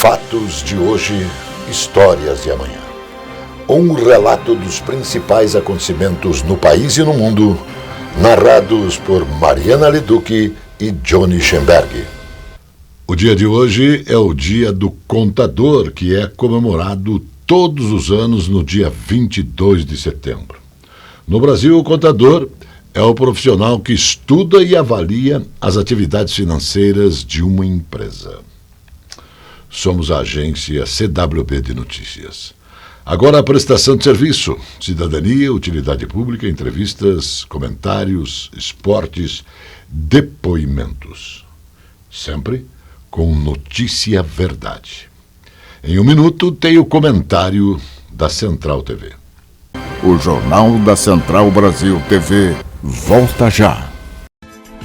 Fatos de hoje, histórias de amanhã. Um relato dos principais acontecimentos no país e no mundo, narrados por Mariana Leduc e Johnny Schemberg. O dia de hoje é o Dia do Contador, que é comemorado todos os anos no dia 22 de setembro. No Brasil, o contador é o profissional que estuda e avalia as atividades financeiras de uma empresa. Somos a agência CWB de Notícias. Agora a prestação de serviço, cidadania, utilidade pública, entrevistas, comentários, esportes, depoimentos. Sempre com notícia verdade. Em um minuto tem o comentário da Central TV. O Jornal da Central Brasil TV volta já.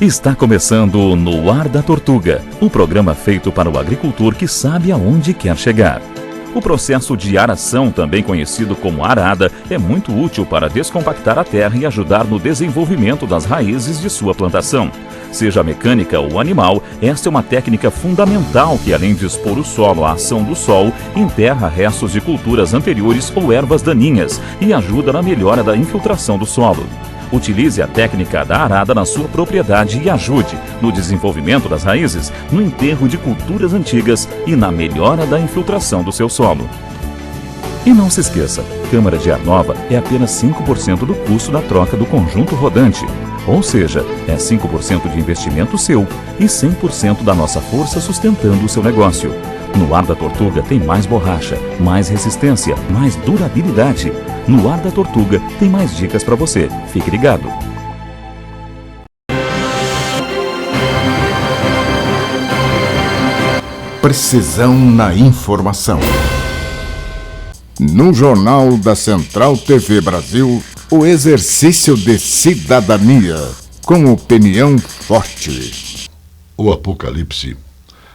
Está começando No Ar da Tortuga, o programa feito para o agricultor que sabe aonde quer chegar. O processo de aração, também conhecido como arada, é muito útil para descompactar a terra e ajudar no desenvolvimento das raízes de sua plantação. Seja mecânica ou animal, esta é uma técnica fundamental que, além de expor o solo à ação do sol, enterra restos de culturas anteriores ou ervas daninhas e ajuda na melhora da infiltração do solo. Utilize a técnica da arada na sua propriedade e ajude no desenvolvimento das raízes, no enterro de culturas antigas e na melhora da infiltração do seu solo. E não se esqueça, câmara de ar nova é apenas 5% do custo da troca do conjunto rodante. Ou seja, é 5% de investimento seu e 100% da nossa força sustentando o seu negócio. No Ar da Tortuga tem mais borracha, mais resistência, mais durabilidade. No Ar da Tortuga tem mais dicas para você. Fique ligado. Precisão na informação. No Jornal da Central TV Brasil, o exercício de cidadania, com opinião forte. O Apocalipse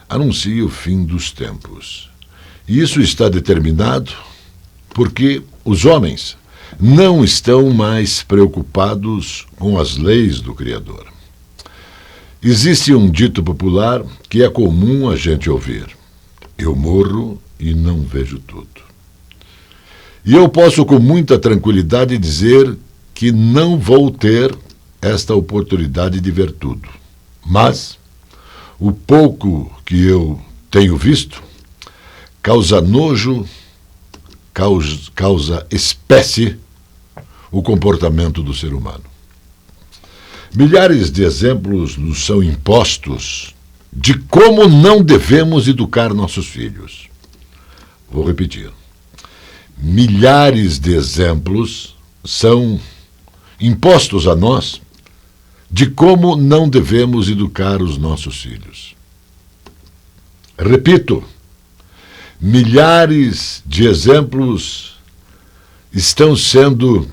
anuncia o fim dos tempos. E isso está determinado porque os homens não estão mais preocupados com as leis do Criador. Existe um dito popular que é comum a gente ouvir: eu morro e não vejo tudo. E eu posso com muita tranquilidade dizer que não vou ter esta oportunidade de ver tudo. Mas o pouco que eu tenho visto causa nojo, causa espécie o comportamento do ser humano. Milhares de exemplos nos são impostos de como não devemos educar nossos filhos. Vou repetir. Milhares de exemplos são impostos a nós de como não devemos educar os nossos filhos. Repito, milhares de exemplos estão sendo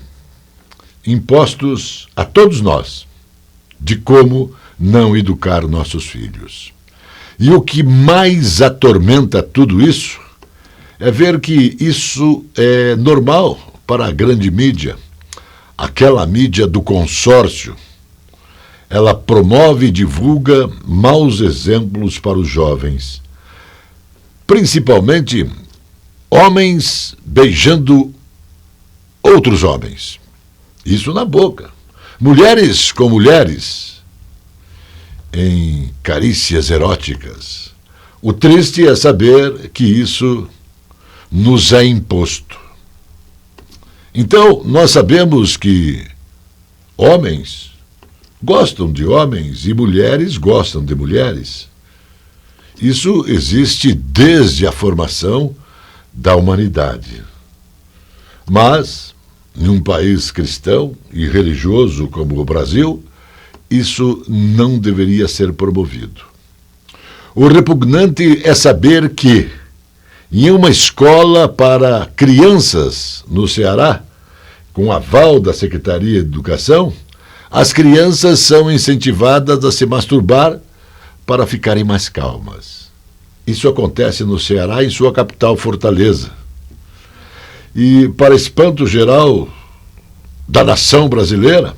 impostos a todos nós de como não educar nossos filhos. E o que mais atormenta tudo isso é ver que isso é normal para a grande mídia, aquela mídia do consórcio. Ela promove e divulga maus exemplos para os jovens, principalmente homens beijando outros homens. Isso na boca. Mulheres com mulheres, em carícias eróticas. O triste é saber que isso nos é imposto. Então, nós sabemos que homens gostam de homens e mulheres gostam de mulheres. Isso existe desde a formação da humanidade. Mas, em um país cristão e religioso como o Brasil, isso não deveria ser promovido. O repugnante é saber que, em uma escola para crianças no Ceará, com aval da Secretaria de Educação, as crianças são incentivadas a se masturbar para ficarem mais calmas. Isso acontece no Ceará, em sua capital, Fortaleza. E, para espanto geral da nação brasileira,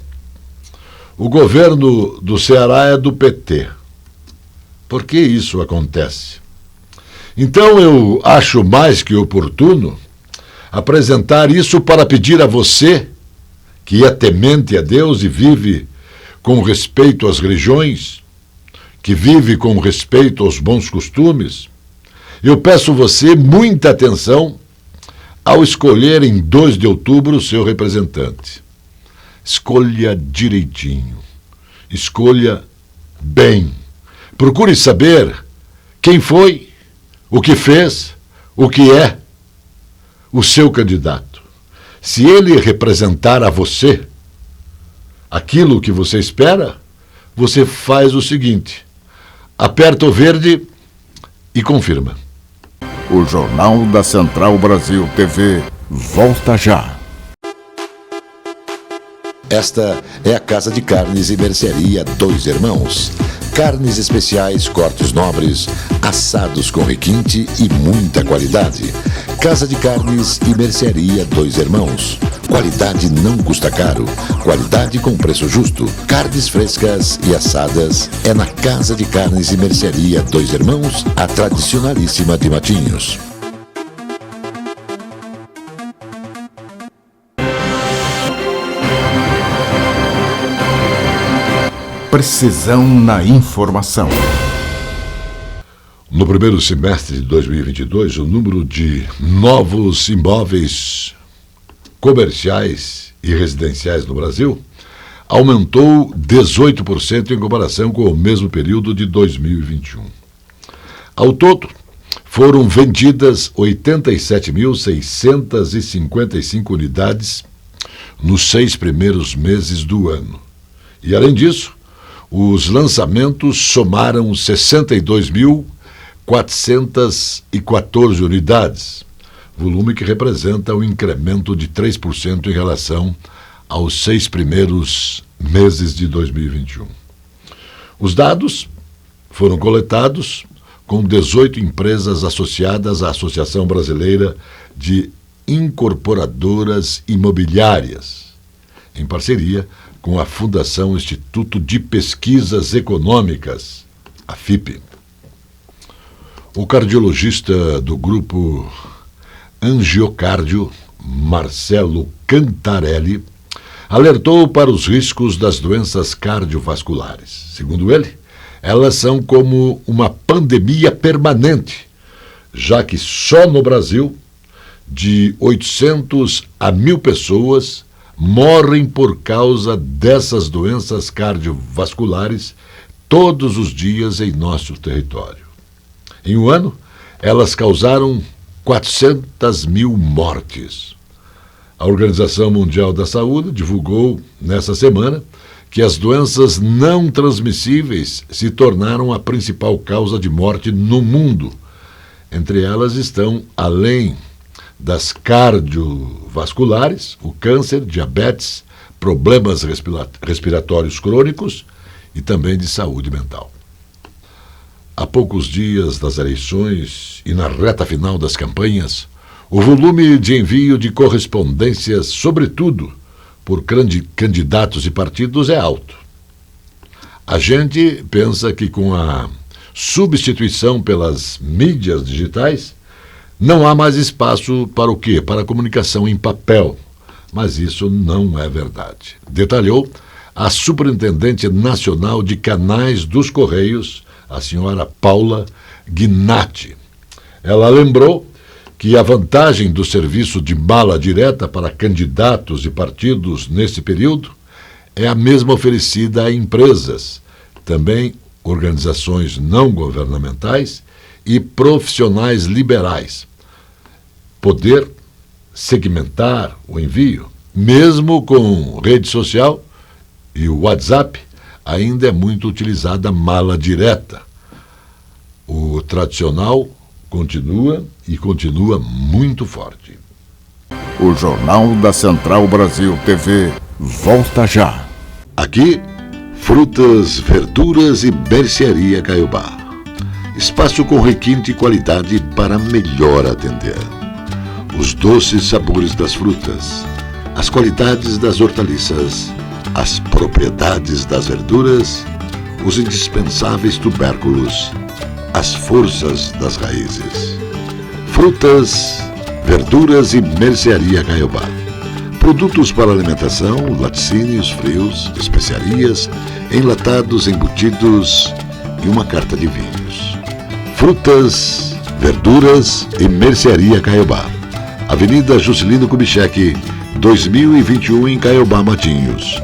o governo do Ceará é do PT. Por que isso acontece? Então eu acho mais que oportuno apresentar isso para pedir a você, que é temente a Deus e vive com respeito às religiões, que vive com respeito aos bons costumes, eu peço você muita atenção ao escolher em 2 de outubro o seu representante. Escolha direitinho, escolha bem. Procure saber quem foi, o que fez, o que é o seu candidato. Se ele representar a você aquilo que você espera, você faz o seguinte: aperta o verde e confirma. O Jornal da Central Brasil TV volta já. Esta é a Casa de Carnes e Mercearia Dois Irmãos. Carnes especiais, cortes nobres, assados com requinte e muita qualidade. Casa de Carnes e Mercearia Dois Irmãos. Qualidade não custa caro. Qualidade com preço justo. Carnes frescas e assadas é na Casa de Carnes e Mercearia Dois Irmãos, a tradicionalíssima de Matinhos. Precisão na informação. No primeiro semestre de 2022, o número de novos imóveis comerciais e residenciais no Brasil aumentou 18% em comparação com o mesmo período de 2021. Ao todo, foram vendidas 87.655 unidades nos 6 primeiros meses do ano. E, além disso, os lançamentos somaram 62.414 unidades, volume que representa um incremento de 3% em relação aos 6 primeiros meses de 2021. Os dados foram coletados com 18 empresas associadas à Associação Brasileira de Incorporadoras Imobiliárias, em parceria com a Fundação Instituto de Pesquisas Econômicas, a FIPE. O cardiologista do grupo Angiocárdio, Marcelo Cantarelli, alertou para os riscos das doenças cardiovasculares. Segundo ele, elas são como uma pandemia permanente, já que só no Brasil, de 800 a 1.000 pessoas morrem por causa dessas doenças cardiovasculares todos os dias em nosso território. Em um ano, elas causaram 400.000 mortes. A Organização Mundial da Saúde divulgou, nessa semana, que as doenças não transmissíveis se tornaram a principal causa de morte no mundo. Entre elas estão, além das cardiovasculares, o câncer, diabetes, problemas respiratórios crônicos e também de saúde mental. Há poucos dias das eleições e na reta final das campanhas, o volume de envio de correspondências, sobretudo por candidatos e partidos, é alto. A gente pensa que com a substituição pelas mídias digitais, não há mais espaço para o quê? Para a comunicação em papel. Mas isso não é verdade. Detalhou a Superintendente Nacional de Canais dos Correios, a senhora Paula Gnatti. Ela lembrou que a vantagem do serviço de bala direta para candidatos e partidos nesse período é a mesma oferecida a empresas, também organizações não governamentais e profissionais liberais. Poder segmentar o envio, mesmo com rede social e o WhatsApp, ainda é muito utilizada a mala direta. O tradicional continua e continua muito forte. O Jornal da Central Brasil TV volta já. Aqui, frutas, verduras e mercearia Caiobá. Espaço com requinte e qualidade para melhor atender. Os doces sabores das frutas, as qualidades das hortaliças, as propriedades das verduras, os indispensáveis tubérculos, as forças das raízes. Frutas, verduras e mercearia Caiobá. Produtos para alimentação, laticínios, frios, especiarias, enlatados, embutidos e uma carta de vinhos. Frutas, verduras e mercearia Caiobá. Avenida Juscelino Kubitschek, 2021 em Caiobá, Matinhos.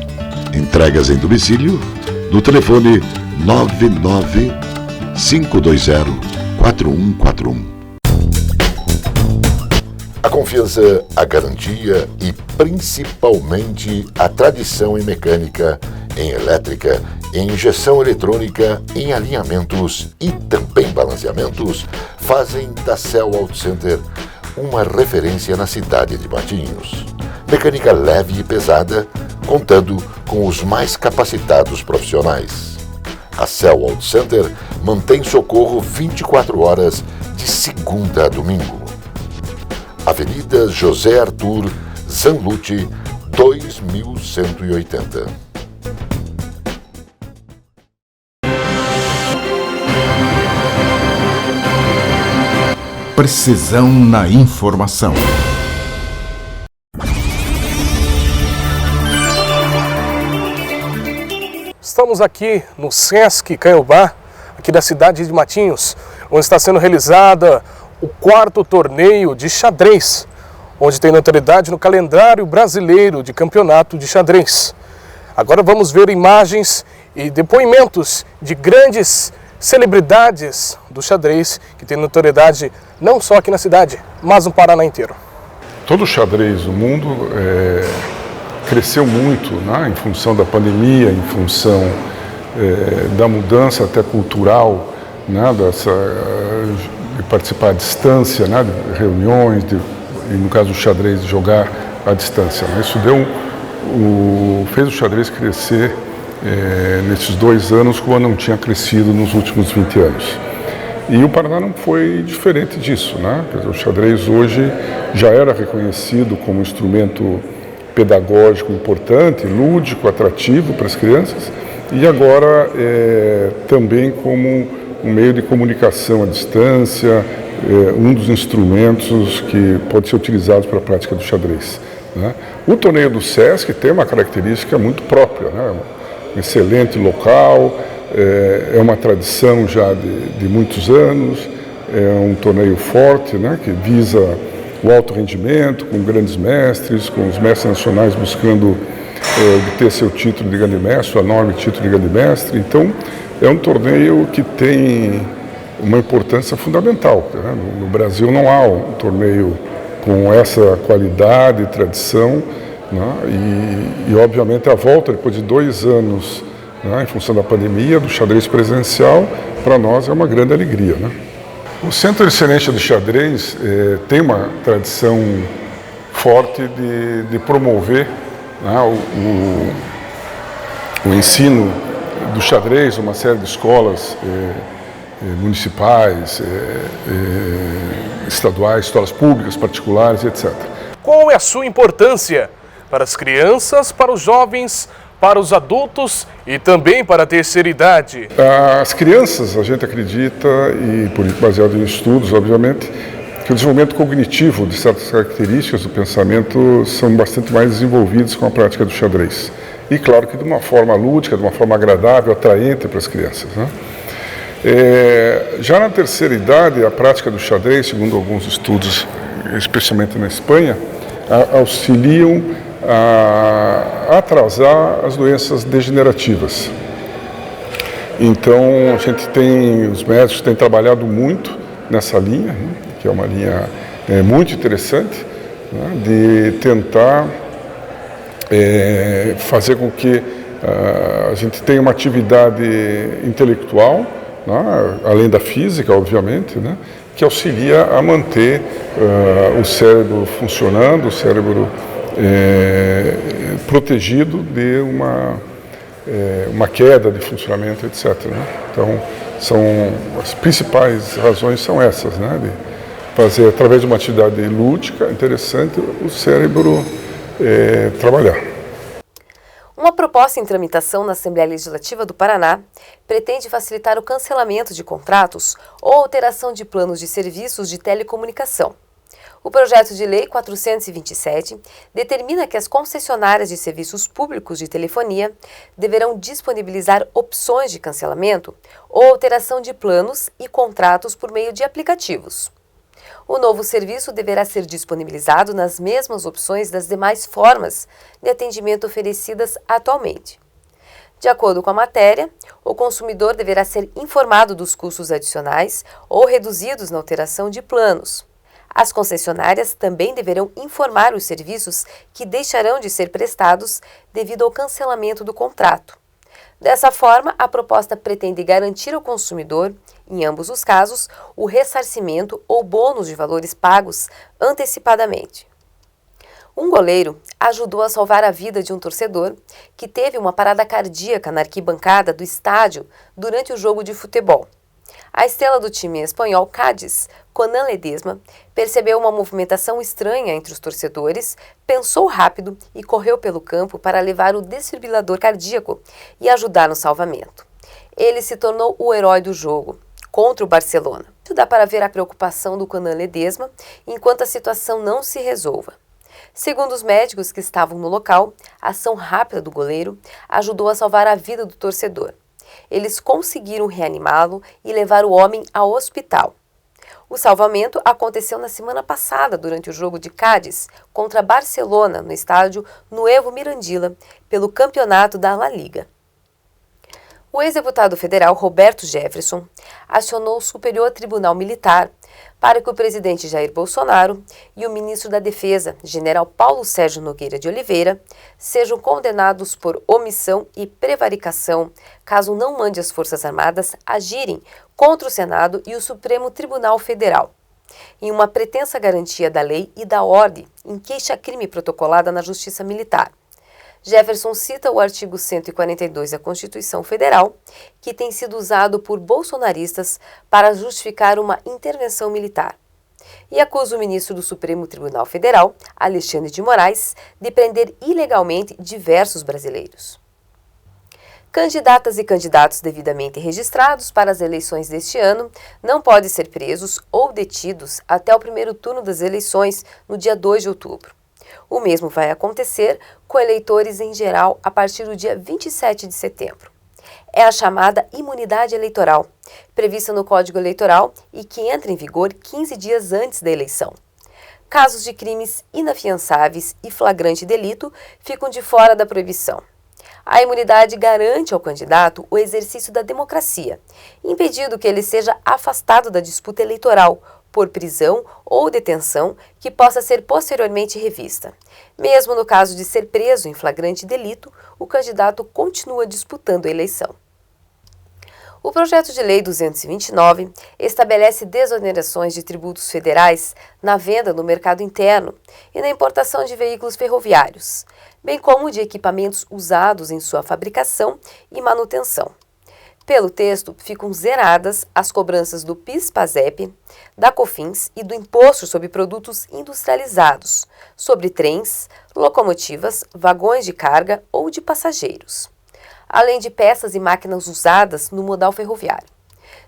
Entregas em domicílio no telefone 99520-4141. A confiança, a garantia e principalmente a tradição em mecânica, em elétrica, em injeção eletrônica, em alinhamentos e também balanceamentos fazem da Cell Auto Center uma referência na cidade de Matinhos. Mecânica leve e pesada, contando com os mais capacitados profissionais. A Cell Auto Center mantém socorro 24 horas de segunda a domingo. Avenida José Arthur Zanlucci, 2180. Precisão na informação. Estamos aqui no Sesc Caiobá, aqui da cidade de Matinhos, onde está sendo realizada o 4º torneio de xadrez, onde tem notoriedade no calendário brasileiro de campeonato de xadrez. Agora vamos ver imagens e depoimentos de grandes celebridades do xadrez, que tem notoriedade não só aqui na cidade, mas no Paraná inteiro. Todo o xadrez do mundo cresceu muito, né, em função da pandemia, em função da mudança até cultural, né, de participar à distância, né, de reuniões, e no caso do xadrez, de jogar à distância. Né. Isso fez o xadrez crescer nesses 2 anos como não tinha crescido nos últimos 20 anos. E o Paraná não foi diferente disso, né? Quer dizer, o xadrez hoje já era reconhecido como um instrumento pedagógico importante, lúdico, atrativo para as crianças, e agora também como um meio de comunicação à distância, um dos instrumentos que pode ser utilizado para a prática do xadrez, né? O torneio do Sesc tem uma característica muito própria, né? Um excelente local, é uma tradição já de muitos anos, é um torneio forte, né, que visa o alto rendimento, com grandes mestres, com os mestres nacionais buscando obter seu título de grande mestre, o enorme título de grande mestre. Então, é um torneio que tem uma importância fundamental, né? No Brasil não há um torneio com essa qualidade e tradição, né? E obviamente a volta depois de 2 anos, né, em função da pandemia, do xadrez presencial, para nós é uma grande alegria, né? O Centro de Excelência do Xadrez tem uma tradição forte de promover, né, o ensino do xadrez, uma série de escolas municipais, estaduais, escolas públicas, particulares, etc. Qual é a sua importância para as crianças, para os jovens, para os adultos e também para a terceira idade? As crianças, a gente acredita, e baseado em estudos, obviamente, que o desenvolvimento cognitivo de certas características do pensamento são bastante mais desenvolvidos com a prática do xadrez. E claro que de uma forma lúdica, de uma forma agradável, atraente para as crianças, né? Já na terceira idade, a prática do xadrez, segundo alguns estudos, especialmente na Espanha, auxiliam a atrasar as doenças degenerativas. Então, a gente os médicos têm trabalhado muito nessa linha, né, que é uma linha muito interessante, né, de tentar fazer com que a gente tenha uma atividade intelectual, né, além da física, obviamente, né, que auxilia a manter o cérebro funcionando, o cérebro protegido de uma queda de funcionamento, etc. Né? Então, as principais razões são essas, né? De fazer, através de uma atividade lúdica interessante, o cérebro trabalhar. Uma proposta em tramitação na Assembleia Legislativa do Paraná pretende facilitar o cancelamento de contratos ou alteração de planos de serviços de telecomunicação. O projeto de lei 427 determina que as concessionárias de serviços públicos de telefonia deverão disponibilizar opções de cancelamento ou alteração de planos e contratos por meio de aplicativos. O novo serviço deverá ser disponibilizado nas mesmas opções das demais formas de atendimento oferecidas atualmente. De acordo com a matéria, o consumidor deverá ser informado dos custos adicionais ou reduzidos na alteração de planos. As concessionárias também deverão informar os serviços que deixarão de ser prestados devido ao cancelamento do contrato. Dessa forma, a proposta pretende garantir ao consumidor, em ambos os casos, o ressarcimento ou bônus de valores pagos antecipadamente. Um goleiro ajudou a salvar a vida de um torcedor que teve uma parada cardíaca na arquibancada do estádio durante o jogo de futebol. A estrela do time espanhol Cádiz, Conan Ledesma, percebeu uma movimentação estranha entre os torcedores, pensou rápido e correu pelo campo para levar o desfibrilador cardíaco e ajudar no salvamento. Ele se tornou o herói do jogo, contra o Barcelona. Dá para ver a preocupação do Conan Ledesma enquanto a situação não se resolva. Segundo os médicos que estavam no local, a ação rápida do goleiro ajudou a salvar a vida do torcedor. Eles conseguiram reanimá-lo e levar o homem ao hospital. O salvamento aconteceu na semana passada, durante o jogo de Cádiz contra Barcelona, no estádio Nuevo Mirandilla, pelo campeonato da La Liga. O ex-deputado federal Roberto Jefferson acionou o Superior Tribunal Militar para que o presidente Jair Bolsonaro e o ministro da Defesa, general Paulo Sérgio Nogueira de Oliveira, sejam condenados por omissão e prevaricação, caso não mande as Forças Armadas agirem contra o Senado e o Supremo Tribunal Federal, em uma pretensa garantia da lei e da ordem em queixa-crime protocolada na Justiça Militar. Jefferson cita o artigo 142 da Constituição Federal, que tem sido usado por bolsonaristas para justificar uma intervenção militar, e acusa o ministro do Supremo Tribunal Federal, Alexandre de Moraes, de prender ilegalmente diversos brasileiros. Candidatas e candidatos devidamente registrados para as eleições deste ano não podem ser presos ou detidos até o primeiro turno das eleições, no dia 2 de outubro. O mesmo vai acontecer com eleitores em geral a partir do dia 27 de setembro. É a chamada imunidade eleitoral, prevista no Código Eleitoral e que entra em vigor 15 dias antes da eleição. Casos de crimes inafiançáveis e flagrante delito ficam de fora da proibição. A imunidade garante ao candidato o exercício da democracia, impedindo que ele seja afastado da disputa eleitoral por prisão ou detenção que possa ser posteriormente revista. Mesmo no caso de ser preso em flagrante delito, o candidato continua disputando a eleição. O projeto de lei 229 estabelece desonerações de tributos federais na venda no mercado interno e na importação de veículos ferroviários, bem como de equipamentos usados em sua fabricação e manutenção. Pelo texto, ficam zeradas as cobranças do PIS/PASEP, da COFINS e do Imposto sobre Produtos Industrializados, sobre trens, locomotivas, vagões de carga ou de passageiros, além de peças e máquinas usadas no modal ferroviário.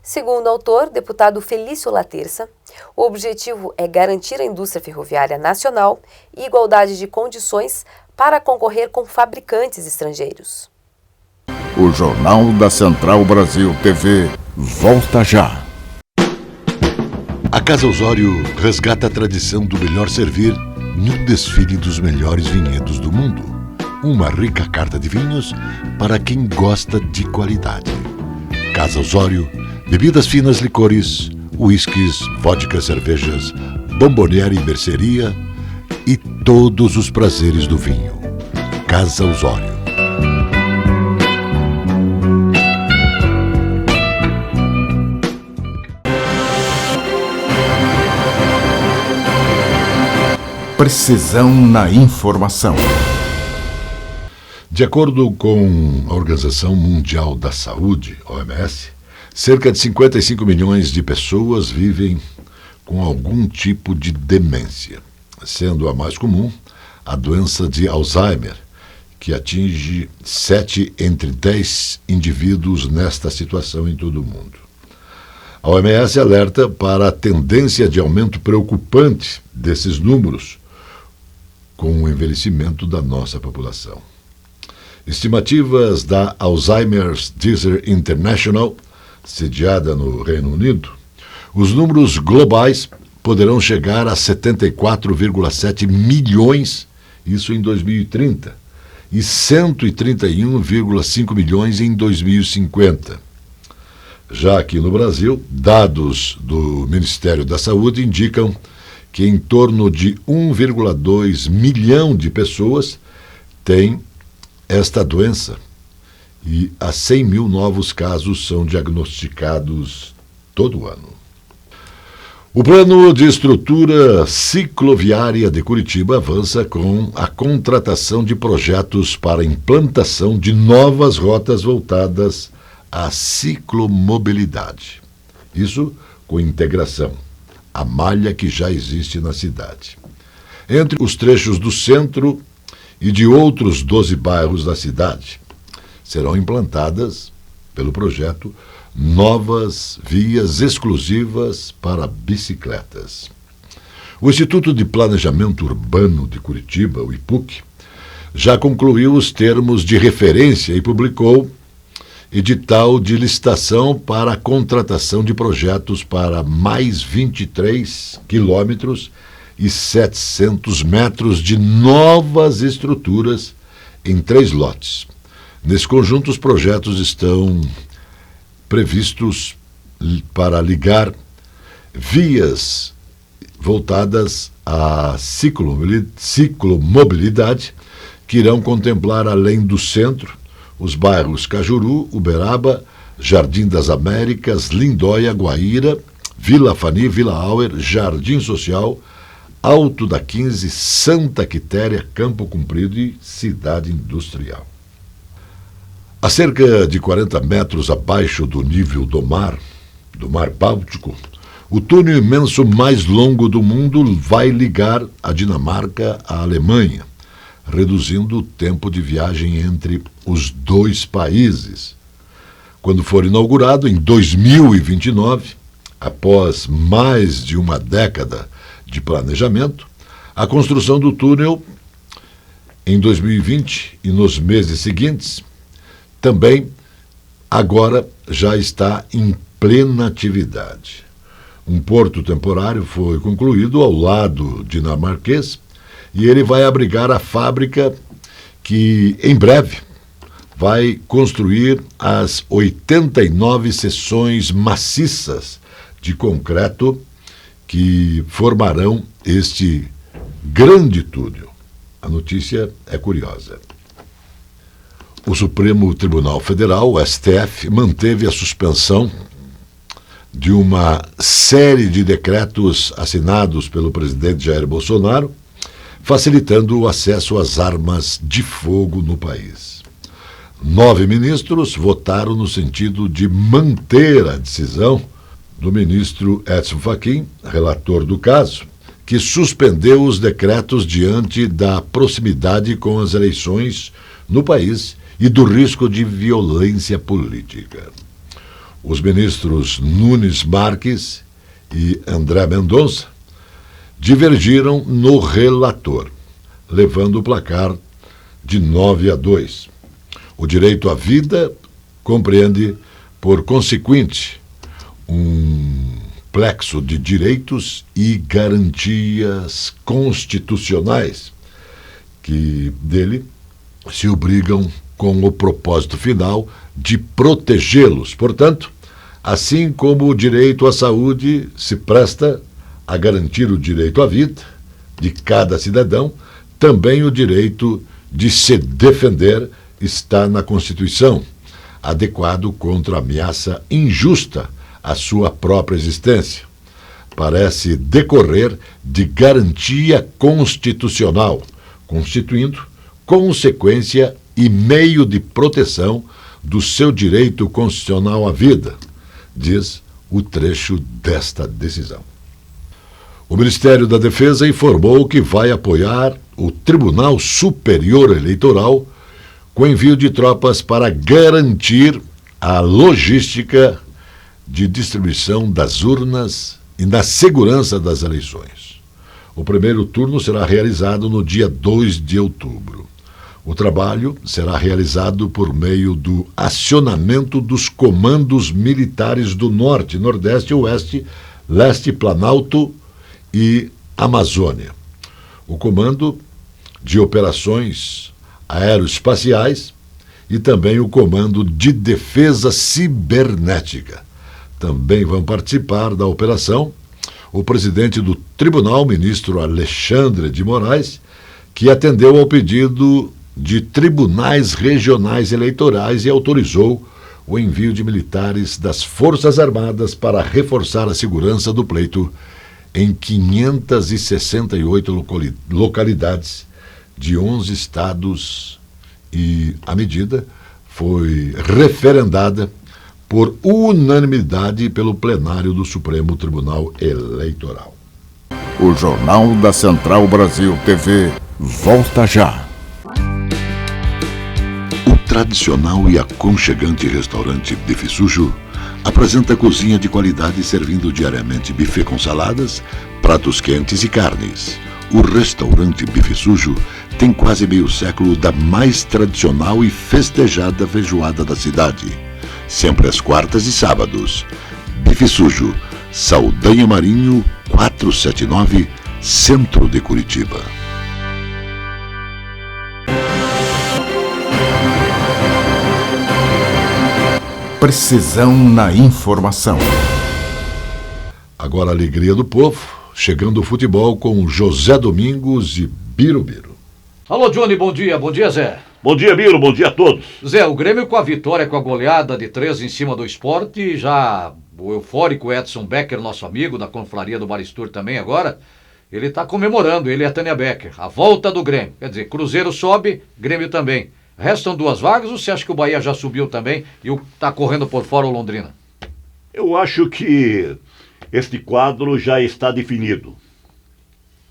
Segundo o autor, deputado Felício Laterça, o objetivo é garantir à indústria ferroviária nacional igualdade de condições para concorrer com fabricantes estrangeiros. O Jornal da Central Brasil TV volta já. A Casa Osório resgata a tradição do melhor servir num desfile dos melhores vinhedos do mundo. Uma rica carta de vinhos para quem gosta de qualidade. Casa Osório, bebidas finas, licores, uísques, vodkas, cervejas, bomboniere e mercearia e todos os prazeres do vinho. Casa Osório. Precisão na informação. De acordo com a Organização Mundial da Saúde, OMS, cerca de 55 milhões de pessoas vivem com algum tipo de demência, sendo a mais comum a doença de Alzheimer, que atinge 7 entre 10 indivíduos nesta situação em todo o mundo. A OMS alerta para a tendência de aumento preocupante desses números com o envelhecimento da nossa população. Estimativas da Alzheimer's Disease International, sediada no Reino Unido, os números globais poderão chegar a 74,7 milhões, isso em 2030, e 131,5 milhões em 2050. Já aqui no Brasil, dados do Ministério da Saúde indicam que em torno de 1,2 milhão de pessoas têm esta doença e a 100 mil novos casos são diagnosticados todo ano. O plano de estrutura cicloviária de Curitiba avança com a contratação de projetos para a implantação de novas rotas voltadas à ciclomobilidade. Isso com integração, a malha que já existe na cidade. Entre os trechos do centro e de outros 12 bairros da cidade, serão implantadas, pelo projeto, novas vias exclusivas para bicicletas. O Instituto de Planejamento Urbano de Curitiba, o IPUC, já concluiu os termos de referência e publicou edital de licitação para a contratação de projetos para mais 23 quilômetros e 700 metros de novas estruturas em 3 lotes. Nesse conjunto, os projetos estão previstos para ligar vias voltadas à ciclomobilidade, que irão contemplar, além do centro, os bairros Cajuru, Uberaba, Jardim das Américas, Lindóia, Guaíra, Vila Fani, Vila Auer, Jardim Social, Alto da 15, Santa Quitéria, Campo Comprido e Cidade Industrial. A cerca de 40 metros abaixo do nível do Mar Báltico, o túnel imenso mais longo do mundo vai ligar a Dinamarca à Alemanha, reduzindo o tempo de viagem entre os 2 países. Quando for inaugurado em 2029, após mais de uma década de planejamento, a construção do túnel em 2020 e nos meses seguintes também agora já está em plena atividade. Um porto temporário foi concluído ao lado dinamarquês e ele vai abrigar a fábrica que, em breve, vai construir as 89 seções maciças de concreto que formarão este grande túnel. A notícia é curiosa. O Supremo Tribunal Federal, o STF, manteve a suspensão de uma série de decretos assinados pelo presidente Jair Bolsonaro, facilitando o acesso às armas de fogo no país. 9 ministros votaram no sentido de manter a decisão do ministro Edson Fachin, relator do caso, que suspendeu os decretos diante da proximidade com as eleições no país e do risco de violência política. Os ministros Nunes Marques e André Mendonça divergiram no relator, levando o placar de 9-2. O direito à vida compreende, por consequente, um plexo de direitos e garantias constitucionais que dele se obrigam com o propósito final de protegê-los. Portanto, assim como o direito à saúde se presta a garantir o direito à vida de cada cidadão, também o direito de se defender está na Constituição, adequado contra a ameaça injusta à sua própria existência. Parece decorrer de garantia constitucional, constituindo consequência e meio de proteção do seu direito constitucional à vida, diz o trecho desta decisão. O Ministério da Defesa informou que vai apoiar o Tribunal Superior Eleitoral com envio de tropas para garantir a logística de distribuição das urnas e na segurança das eleições. O primeiro turno será realizado no dia 2 de outubro. O trabalho será realizado por meio do acionamento dos comandos militares do Norte, Nordeste, Oeste, Leste, Planalto e Amazônia. O Comando de Operações Aeroespaciais e também o Comando de Defesa Cibernética. Também vão participar da operação o presidente do Tribunal, ministro Alexandre de Moraes, que atendeu ao pedido de tribunais regionais eleitorais e autorizou o envio de militares das Forças Armadas para reforçar a segurança do pleito em 568 localidades de 11 estados, e a medida foi referendada por unanimidade pelo plenário do Supremo Tribunal Eleitoral. O Jornal da Central Brasil TV volta já. O tradicional e aconchegante restaurante Bife Sujo apresenta cozinha de qualidade servindo diariamente buffet com saladas, pratos quentes e carnes. O restaurante Bife Sujo tem quase meio século da mais tradicional e festejada feijoada da cidade. Sempre às quartas e sábados. Bife Sujo, Saldanha Marinho, 479, Centro de Curitiba. Precisão na informação. Agora a alegria do povo, chegando o futebol com José Domingos e Birubiru. Alô, Johnny, bom dia. Bom dia, Zé. Bom dia, Biro, bom dia a todos. Zé, o Grêmio com a vitória, com a goleada de 3 em cima do Sport, já o eufórico Edson Becker, nosso amigo da confraria do Baristur também agora, ele tá comemorando, ele e a Tânia Becker, a volta do Grêmio. Quer dizer, Cruzeiro sobe, Grêmio também. Restam 2 vagas ou você acha que o Bahia já subiu também e tá correndo por fora o Londrina? Eu acho que este quadro já está definido.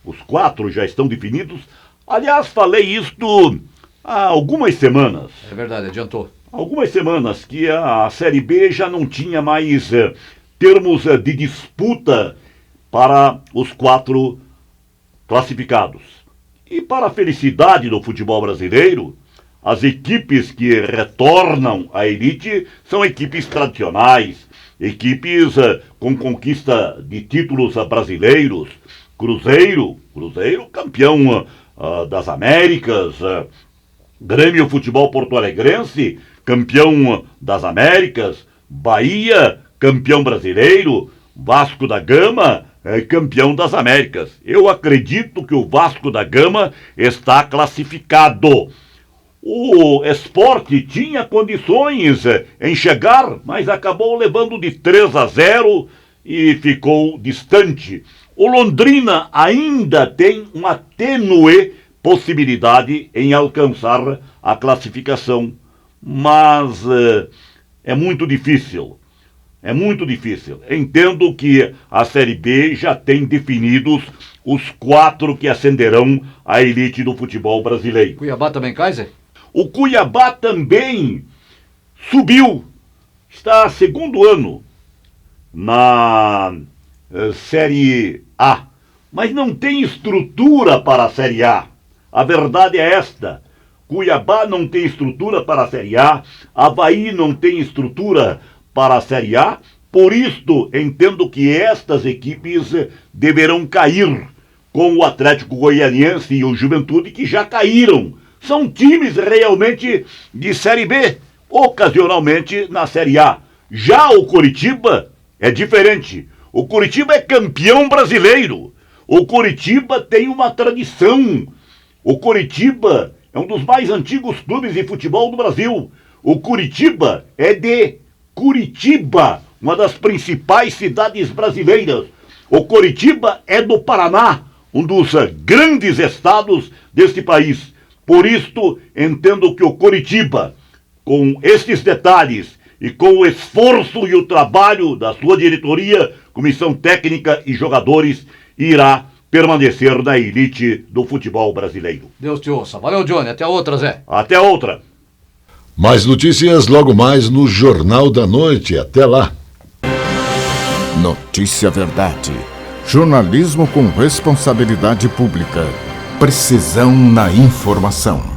Os 4 já estão definidos. Aliás, falei isto há algumas semanas. É verdade, adiantou. Algumas semanas que a Série B já não tinha mais termos de disputa para os 4 classificados. E para a felicidade do futebol brasileiro, as equipes que retornam à elite são equipes tradicionais, equipes com conquista de títulos brasileiros. Cruzeiro campeão das Américas, Grêmio Futebol Porto Alegrense, campeão das Américas, Bahia, campeão brasileiro, Vasco da Gama, campeão das Américas. Eu acredito que o Vasco da Gama está classificado. O Sport tinha condições em chegar, mas acabou levando de 3-0 e ficou distante. O Londrina ainda tem uma tênue possibilidade em alcançar a classificação, mas é muito difícil. É muito difícil. Entendo que a Série B já tem definidos os 4 que ascenderão à elite do futebol brasileiro. Cuiabá também, Kaiser? O Cuiabá também subiu. Está segundo ano na Série A, mas não tem estrutura para a Série A. A verdade é esta: Cuiabá não tem estrutura para a Série A, Avaí não tem estrutura para a Série A, por isto entendo que estas equipes deverão cair, com o Atlético Goianiense e o Juventude, que já caíram. São times realmente de Série B, ocasionalmente na Série A. Já o Coritiba é diferente. O Coritiba é campeão brasileiro. O Coritiba tem uma tradição. O Coritiba é um dos mais antigos clubes de futebol do Brasil. O Coritiba é de Curitiba, uma das principais cidades brasileiras. O Coritiba é do Paraná, um dos grandes estados deste país. Por isto, entendo que o Coritiba, com estes detalhes e com o esforço e o trabalho da sua diretoria, comissão técnica e jogadores, irá permanecer na elite do futebol brasileiro. Deus te ouça. Valeu, Johnny. Até outra, Zé. Até outra. Mais notícias logo mais no Jornal da Noite. Até lá. Notícia Verdade. Jornalismo com responsabilidade pública. Precisão na informação.